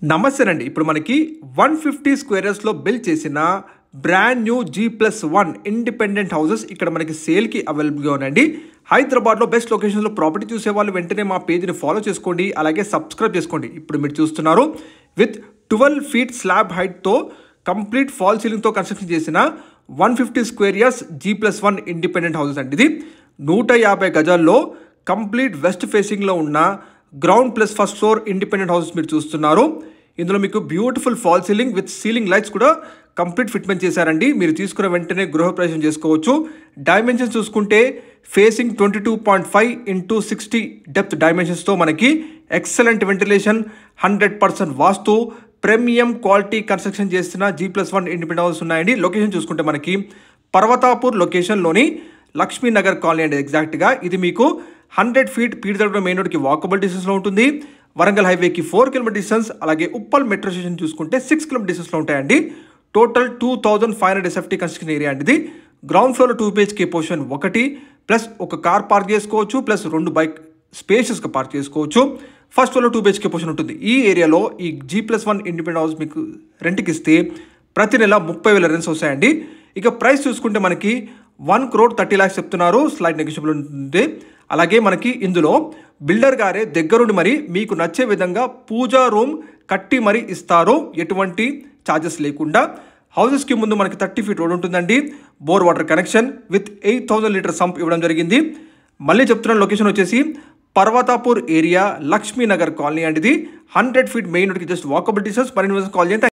నమస్తేనండి. ఇప్పుడు మనకి 150 స్క్వేర్స్లో బిల్డ్ చేసిన brand new G+1 independent houses ఇక్కడ మనకి సేల్కి అవైలబుల్గా ఉన్నాయండి. హైదరాబాద్లో బెస్ట్ లొకేషన్స్లో ప్రాపర్టీ చూసే వాళ్ళు వెంటనే మా పేజ్ని ఫాలో చేసుకోండి, అలాగే సబ్స్క్రైబ్ చేసుకోండి. ఇప్పుడు మీరు చూస్తున్నారు విత్ 12 feet స్లాబ్ హైట్తో కంప్లీట్ ఫాల్ సీలింగ్తో కన్స్ట్రక్షన్ చేసిన 150 square yards G+1 independent houses అండి. ఇది 150 గజాల్లో కంప్లీట్ వెస్ట్ ఫేసింగ్లో ఉన్న ground plus first floor independent houses మీరు చూస్తున్నారు. ఇందులో మీకు beautiful fall ceiling with ceiling lights కూడా కంప్లీట్ ఫిట్మెంట్ చేశారండి. మీరు తీసుకున్న వెంటనే గృహప్రవేశం చేసుకోవచ్చు. డైమెన్షన్స్ చూసుకుంటే ఫేసింగ్ 22.5 x 60 డెప్త్ డైమెన్షన్స్తో మనకి ఎక్సలెంట్ వెంటిలేషన్, 100% వాస్తు, ప్రీమియం క్వాలిటీ కన్స్ట్రక్షన్ చేసిన G+1 ఇండిపెండెంట్ హౌసెస్ ఉన్నాయండి. లొకేషన్ చూసుకుంటే మనకి పర్వతాపూర్ లొకేషన్లోని లక్ష్మీనగర్ కాలనీ అండి. ఎగ్జాక్ట్గా ఇది మీకు 100 feet పీడితగూడ మెయిన్ రోడ్కి వాకబుల్ డిస్టెన్స్లో ఉంటుంది. వరంగల్ హైవేకి 4 km డిస్టెన్స్, అలాగే ఉప్పల్ మెట్రో స్టేషన్ చూసుకుంటే 6 km డిస్టెన్స్లో ఉంటాయండి. టోటల్ 2500 SFT కన్స్ట్రక్షన్ ఏరియా అండి. ఇది గ్రౌండ్ ఫ్లోర్లో 2 BHK పోర్షన్ ఒకటి, ప్లస్ ఒక కార్ పార్క్ చేసుకోవచ్చు, ప్లస్ 2 బైక్ స్పేషియస్గా పార్క్ చేసుకోవచ్చు. ఫస్ట్ ఫ్లోర్లో 2 BHK పోర్షన్ ఉంటుంది. ఈ ఏరియాలో ఈ G+1 ఇండిపెండెంట్ హౌస్ మీకు రెంట్కి ఇస్తే ప్రతి నెల 30,000 రెంట్స్ వస్తాయండి. ఇక ప్రైస్ చూసుకుంటే మనకి 1,30,00,000 చెప్తున్నారు, స్లైడ్ నెగోషియబుల్ ఉంటుంది. అలాగే మనకి ఇందులో బిల్డర్ గారే దగ్గరుండి మరి మీకు నచ్చే విధంగా పూజా రూమ్ కట్టి మరి ఇస్తారు, ఎటువంటి ఛార్జెస్ లేకుండా. హౌసెస్కి ముందు మనకి 30 feet రోడ్ ఉంటుందండి. Bore water connection with 8,000 litre sump ఇవ్వడం జరిగింది. మళ్ళీ చెప్తున్న లొకేషన్ వచ్చేసి పర్వతాపూర్ ఏరియా, లక్ష్మీనగర్ కాలనీ అండి. ఇది 100 feet మెయిన్ రోడ్కి జస్ట్ వాకబుల్ డిస్టెన్స్. 12 కాల్ చేయండి.